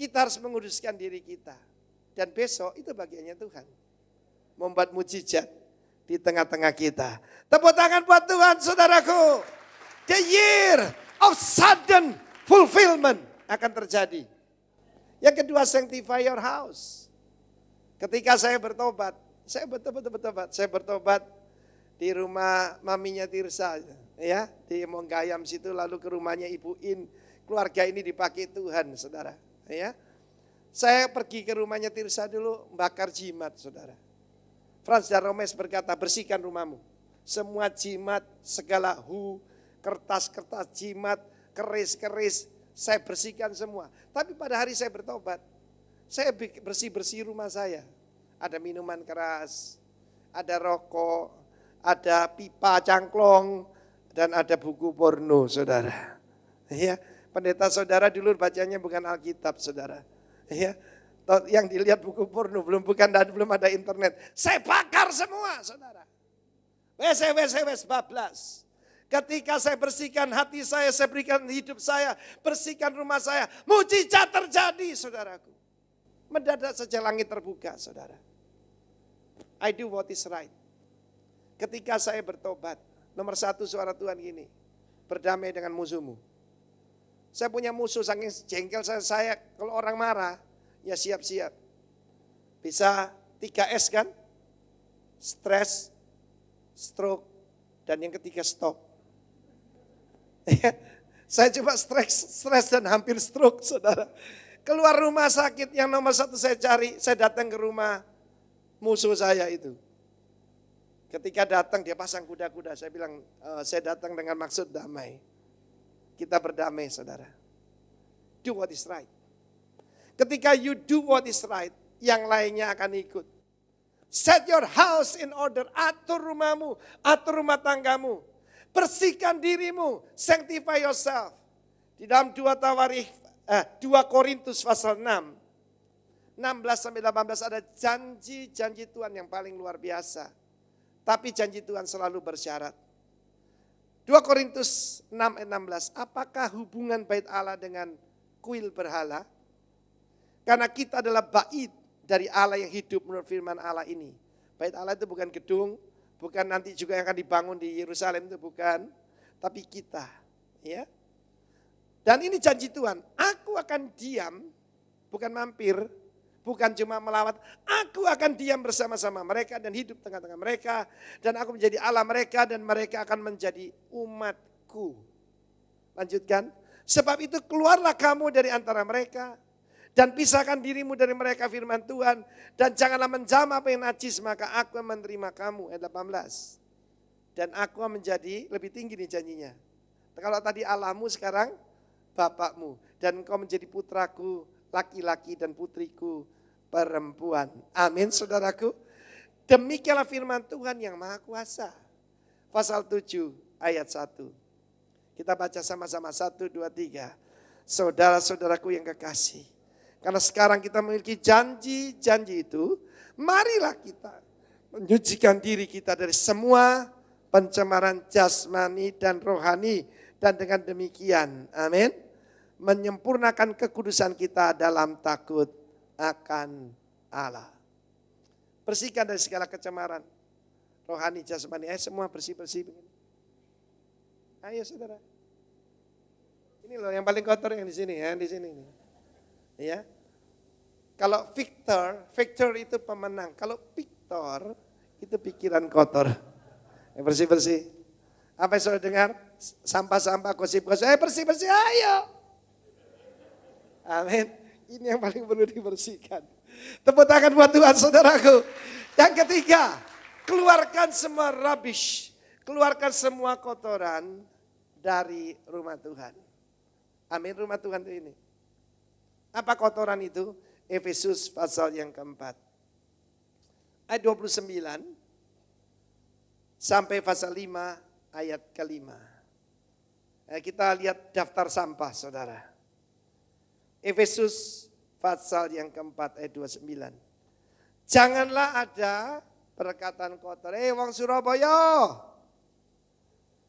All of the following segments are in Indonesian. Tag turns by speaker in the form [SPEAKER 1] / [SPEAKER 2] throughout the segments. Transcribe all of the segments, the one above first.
[SPEAKER 1] Kita harus menguduskan diri kita. Dan besok itu bagiannya Tuhan. Membuat mujizat di tengah-tengah kita. Tepuk tangan buat Tuhan, saudaraku. The year of sudden fulfillment akan terjadi. Yang kedua, sanctify your house. Ketika saya bertobat, saya bertobat di rumah maminya Tirsa, ya, di Monggayam situ, lalu ke rumahnya Ibu In. Keluarga ini dipakai Tuhan, saudara. Ya, saya pergi ke rumahnya Tirsa dulu, bakar jimat, saudara. Frans dan Romes berkata, bersihkan rumahmu. Semua jimat, segala kertas-kertas jimat, keris-keris, saya bersihkan semua. Tapi pada hari saya bertobat, saya bersih-bersih rumah saya. Ada minuman keras, ada rokok, ada pipa cangklong, dan ada buku porno, saudara. Ya, pendeta saudara dulu bacanya bukan Alkitab, saudara. Ya, yang dilihat buku porno, belum ada internet. Saya bakar semua, saudara. WC bablas. Ketika saya bersihkan hati saya berikan hidup saya, bersihkan rumah saya, mujizat terjadi, saudaraku. Mendadak saja langit terbuka, saudara. I do what is right. Ketika saya bertobat, nomor satu suara Tuhan gini, berdamai dengan musuhmu. Saya punya musuh, saking jengkel saya kalau orang marah, ya siap-siap. Bisa 3S kan? Stres, stroke, dan yang ketiga stop. Saya coba stres dan hampir stroke, saudara. Keluar rumah sakit yang nomor satu saya cari, saya datang ke rumah musuh saya itu. Ketika datang dia pasang kuda-kuda, saya bilang saya datang dengan maksud damai. Kita berdamai, saudara. Do what is right. Ketika you do what is right, yang lainnya akan ikut. Set your house in order, atur rumahmu, atur rumah tanggamu. Bersihkan dirimu, sanctify yourself. Di dalam 2 Korintus pasal 6, 16-18 ada janji-janji Tuhan yang paling luar biasa. Tapi janji Tuhan selalu bersyarat. 2 Korintus 6-16, apakah hubungan bait Allah dengan kuil berhala? Karena kita adalah bait dari Allah yang hidup menurut firman Allah ini. Bait Allah itu bukan gedung, bukan nanti juga yang akan dibangun di Yerusalem, itu bukan. Tapi kita, ya. Dan ini janji Tuhan, aku akan diam, bukan mampir, bukan cuma melawat, aku akan diam bersama-sama mereka dan hidup tengah-tengah mereka. Dan aku menjadi Allah mereka dan mereka akan menjadi umatku. Lanjutkan, sebab itu keluarlah kamu dari antara mereka dan pisahkan dirimu dari mereka firman Tuhan. Dan janganlah menjamah apa yang najis, maka aku menerima kamu. Ayat 18. Dan aku menjadi, lebih tinggi nih janjinya. Kalau tadi Allahmu, sekarang Bapakmu. Dan engkau menjadi putraku laki-laki dan putriku perempuan. Amin, saudaraku. Demikianlah firman Tuhan yang maha kuasa. Pasal 7 ayat 1. Kita baca sama-sama 1, 2, 3. Saudara-saudaraku yang kekasih. Karena sekarang kita memiliki janji-janji itu. Marilah kita menyucikan diri kita dari semua pencemaran jasmani dan rohani. Dan dengan demikian, amin, menyempurnakan kekudusan kita dalam takut akan Allah. Bersihkan dari segala kecemaran, rohani, jasmani, semua bersih-bersih. Ayo saudara. Ini loh yang paling kotor yang di sini, ya, di sini. Ya. Kalau Victor itu pemenang. Kalau Victor itu pikiran kotor. Bersih-bersih. Apa yang saudara dengar? Sampah-sampah, gosip-gosip. Bersih-bersih, ayo. Amin. Ini yang paling perlu dibersihkan. Tepuk tangan buat Tuhan, saudaraku. Yang ketiga, keluarkan semua rubbish. Keluarkan semua kotoran dari rumah Tuhan. Amin, rumah Tuhan itu ini. Apa kotoran itu? Efesus pasal yang keempat. Ayat 29 sampai pasal 5 ayat ke-5. Kita lihat daftar sampah, saudara. Efesus pasal yang keempat ayat 29. Janganlah ada perkataan kotor. Wong Surabaya.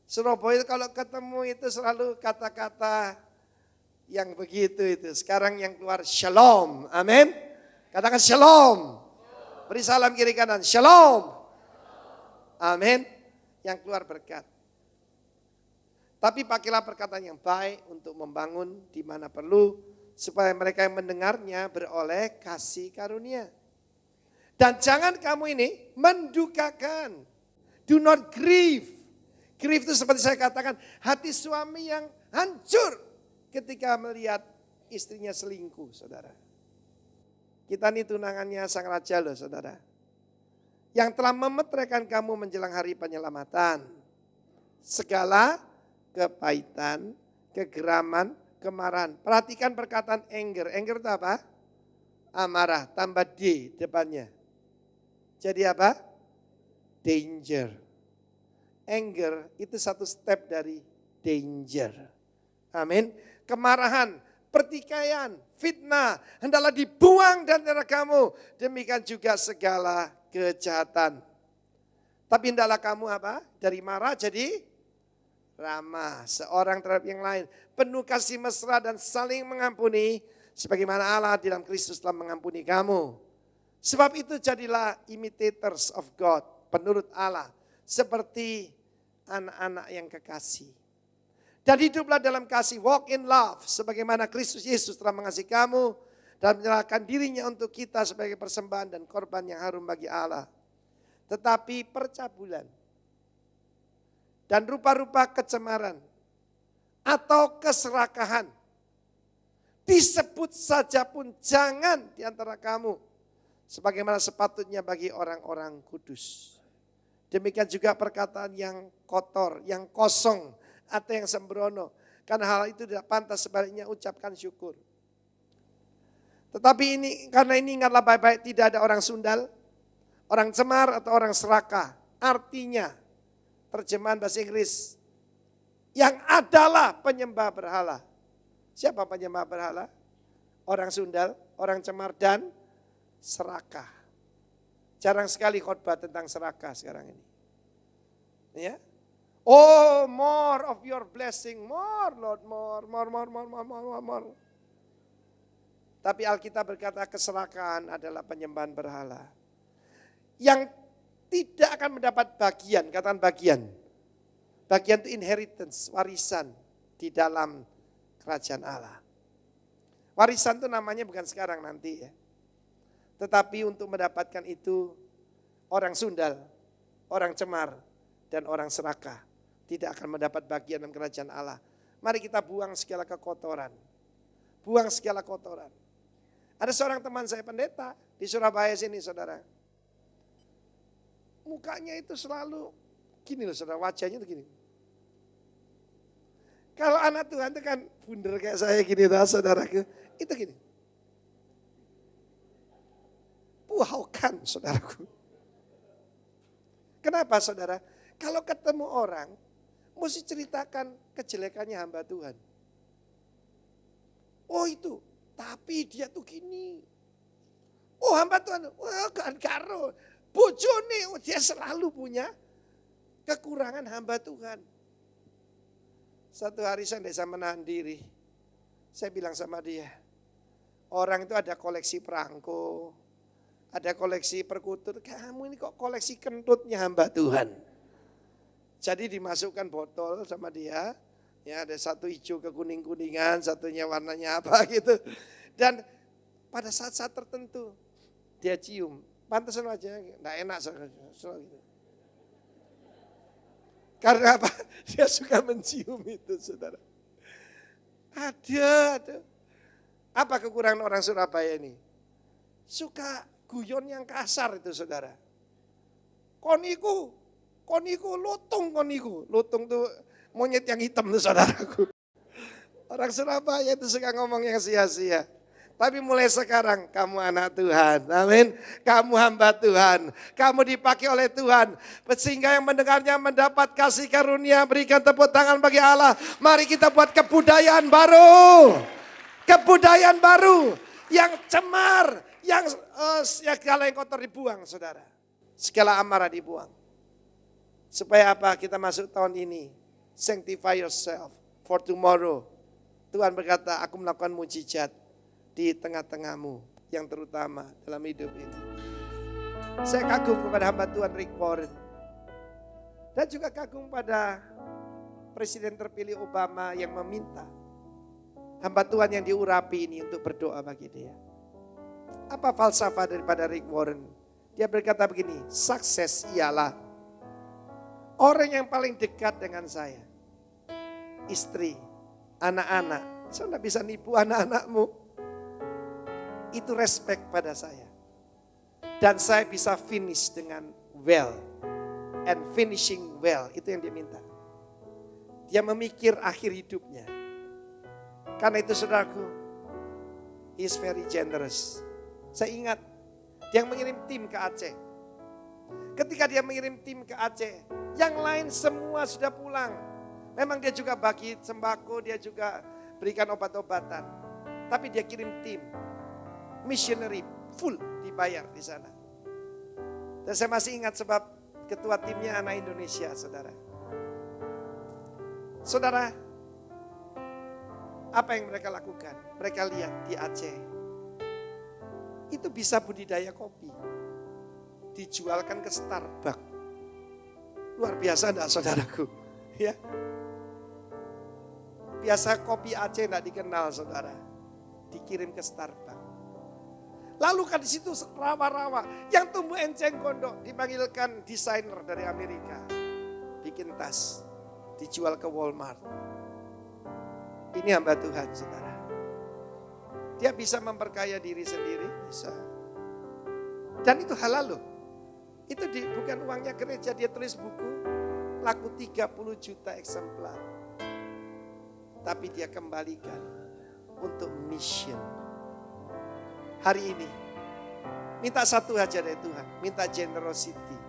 [SPEAKER 1] Surabaya kalau ketemu itu selalu kata-kata yang begitu itu. Sekarang yang keluar shalom. Amin. Katakan shalom. Beri salam kiri kanan. Shalom. Amin. Yang keluar berkat. Tapi pakailah perkataan yang baik untuk membangun di mana perlu, supaya mereka yang mendengarnya beroleh kasih karunia. Dan jangan kamu ini mendukakan. Do not grieve. Grieve itu seperti saya katakan, hati suami yang hancur ketika melihat istrinya selingkuh, saudara. Kita ini tunangannya sang raja loh, saudara. Yang telah memeteraikan kamu menjelang hari penyelamatan. Segala kepahitan, kegeraman, kemarahan. Perhatikan perkataan anger. Anger itu apa? Amarah, tambah D depannya. Jadi apa? Danger. Anger itu satu step dari danger. Amin. Kemarahan, pertikaian, fitnah, hendaklah dibuang dari antara kamu. Demikian juga segala kejahatan. Tapi hendaklah kamu apa? Dari marah jadi ramah seorang terhadap yang lain. Penuh kasih mesra dan saling mengampuni. Sebagaimana Allah di dalam Kristus telah mengampuni kamu. Sebab itu jadilah imitators of God. Penurut Allah. Seperti anak-anak yang kekasih. Dan hiduplah dalam kasih. Walk in love. Sebagaimana Kristus Yesus telah mengasihi kamu. Dan menyerahkan dirinya untuk kita sebagai persembahan dan korban yang harum bagi Allah. Tetapi percabulan. Dan rupa-rupa kecemaran. Atau keserakahan. Disebut saja pun jangan di antara kamu. Sebagaimana sepatutnya bagi orang-orang kudus. Demikian juga perkataan yang kotor, yang kosong, atau yang sembrono. Karena hal itu tidak pantas, sebaliknya ucapkan syukur. Tetapi karena ini ingatlah baik-baik, tidak ada orang sundal, orang cemar atau orang serakah. Artinya, terjemahan bahasa Inggris, yang adalah penyembah berhala. Siapa penyembah berhala? Orang sundal, orang cemar dan serakah. Jarang sekali khotbah tentang serakah sekarang ini. Ya. Oh, more of your blessing, more Lord, more. Tapi Alkitab berkata keserakahan adalah penyembahan berhala. Yang tidak akan mendapat bagian, katakan bagian. Bagian itu inheritance, warisan di dalam kerajaan Allah. Warisan itu namanya bukan sekarang, nanti ya. Tetapi untuk mendapatkan itu orang sundal, orang cemar, dan orang serakah tidak akan mendapat bagian dalam kerajaan Allah. Mari kita buang segala kekotoran. Buang segala kotoran. Ada seorang teman saya pendeta di Surabaya sini, saudara. Mukanya itu selalu gini loh, saudara, wajahnya itu gini. Kalau anak Tuhan itu kan bundar kayak saya gini, saudaraku. Itu gini. Puhaukan, saudaraku. Kenapa, saudara? Kalau ketemu orang, mesti ceritakan kejelekannya hamba Tuhan. Oh itu, tapi dia tuh gini. Oh hamba Tuhan, wah kan karo. Bojone, dia selalu punya kekurangan hamba Tuhan. Satu hari saya tidak bisa menahan diri. Saya bilang sama dia, orang itu ada koleksi perangko, ada koleksi perkutut. Kamu ini kok koleksi kentutnya hamba Tuhan. Jadi dimasukkan botol sama dia. Ya ada satu hijau ke kuning-kuningan, satunya warnanya apa gitu. Dan pada saat-saat tertentu dia cium. Pantesan aja, enggak enak gitu. Karena apa? Dia suka mencium itu, saudara. Ada. Apa kekurangan orang Surabaya ini? Suka guyon yang kasar itu, saudara. Koniku, lutung koniku. Lutung tuh monyet yang hitam tuh, saudaraku. Orang Surabaya itu suka ngomong yang sia-sia. Tapi mulai sekarang kamu anak Tuhan, amin. Kamu hamba Tuhan, kamu dipakai oleh Tuhan. Sehingga yang mendengarnya mendapat kasih karunia, berikan tepuk tangan bagi Allah. Mari kita buat kebudayaan baru. Kebudayaan baru yang cemar, yang segala yang kotor dibuang, saudara. Segala amarah dibuang. Supaya apa? Kita masuk tahun ini. Sanctify yourself for tomorrow. Tuhan berkata, aku melakukan mujizat di tengah-tengahmu yang terutama dalam hidup ini. Saya kagum kepada hamba Tuhan Rick Warren. Dan juga kagum pada Presiden terpilih Obama yang meminta hamba Tuhan yang diurapi ini untuk berdoa bagi dia. Apa falsafah daripada Rick Warren? Dia berkata begini, sukses ialah orang yang paling dekat dengan saya. Istri, anak-anak. Saya tidak bisa nipu anak-anakmu. Itu respect pada saya. Dan saya bisa finish dengan well. And finishing well, itu yang dia minta. Dia memikir akhir hidupnya. Karena itu saudaraku, he is very generous. Saya ingat, dia mengirim tim ke Aceh. Ketika dia mengirim tim ke Aceh, yang lain semua sudah pulang. Memang dia juga bagi sembako, dia juga berikan obat-obatan. Tapi dia kirim tim, missionary, full dibayar di sana. Dan saya masih ingat sebab ketua timnya anak Indonesia, saudara. Saudara, apa yang mereka lakukan? Mereka lihat di Aceh, itu bisa budidaya kopi. Dijualkan ke Starbucks. Luar biasa enggak saudaraku? Ya. Biasa kopi Aceh enggak dikenal saudara. Dikirim ke Starbucks. Lalu kan di situ rawa-rawa yang tumbuh enceng gondok dipanggilkan desainer dari Amerika. Bikin tas, dijual ke Walmart. Ini hamba Tuhan saudara. Dia bisa memperkaya diri sendiri, bisa. Dan itu halal loh. Itu bukan uangnya gereja, dia tulis buku laku 30 juta eksemplar. Tapi dia kembalikan untuk mission. Hari ini, minta satu aja dari Tuhan, minta generosity.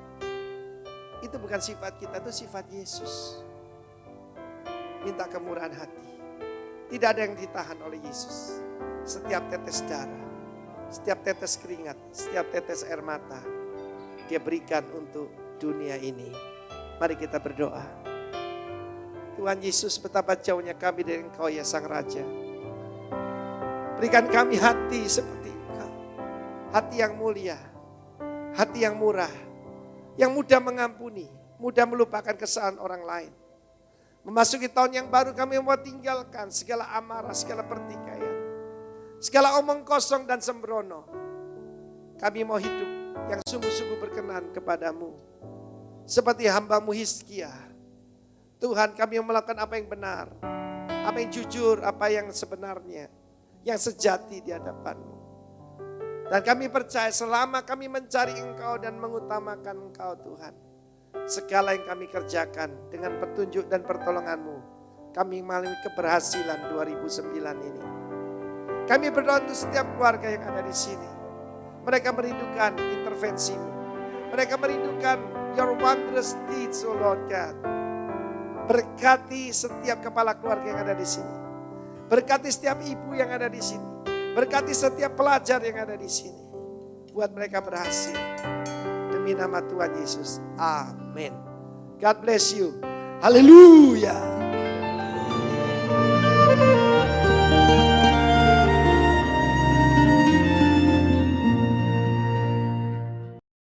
[SPEAKER 1] Itu bukan sifat kita, itu sifat Yesus. Minta kemurahan hati. Tidak ada yang ditahan oleh Yesus. Setiap tetes darah, setiap tetes keringat, setiap tetes air mata, dia berikan untuk dunia ini. Mari kita berdoa. Tuhan Yesus, betapa jauhnya kami dari Engkau ya Sang Raja. Berikan kami hati seperti hati yang mulia, hati yang murah, yang mudah mengampuni, mudah melupakan kesalahan orang lain. Memasuki tahun yang baru kami mau tinggalkan segala amarah, segala pertikaian, segala omong kosong dan sembrono. Kami mau hidup yang sungguh-sungguh berkenan kepadamu. Seperti hamba-Mu Hizkia. Tuhan, kami mau melakukan apa yang benar, apa yang jujur, apa yang sebenarnya, yang sejati di hadapan-Mu. Dan kami percaya selama kami mencari Engkau dan mengutamakan Engkau Tuhan. Segala yang kami kerjakan dengan petunjuk dan pertolongan-Mu. Kami mengalami keberhasilan 2009 ini. Kami berdoa untuk setiap keluarga yang ada di sini. Mereka merindukan intervensi-Mu. Mereka merindukan Your wondrous deeds, oh Lord God. Berkati setiap kepala keluarga yang ada di sini. Berkati setiap ibu yang ada di sini. Berkati setiap pelajar yang ada di sini. Buat mereka berhasil. Demi nama Tuhan Yesus. Amin. God bless you. Haleluya.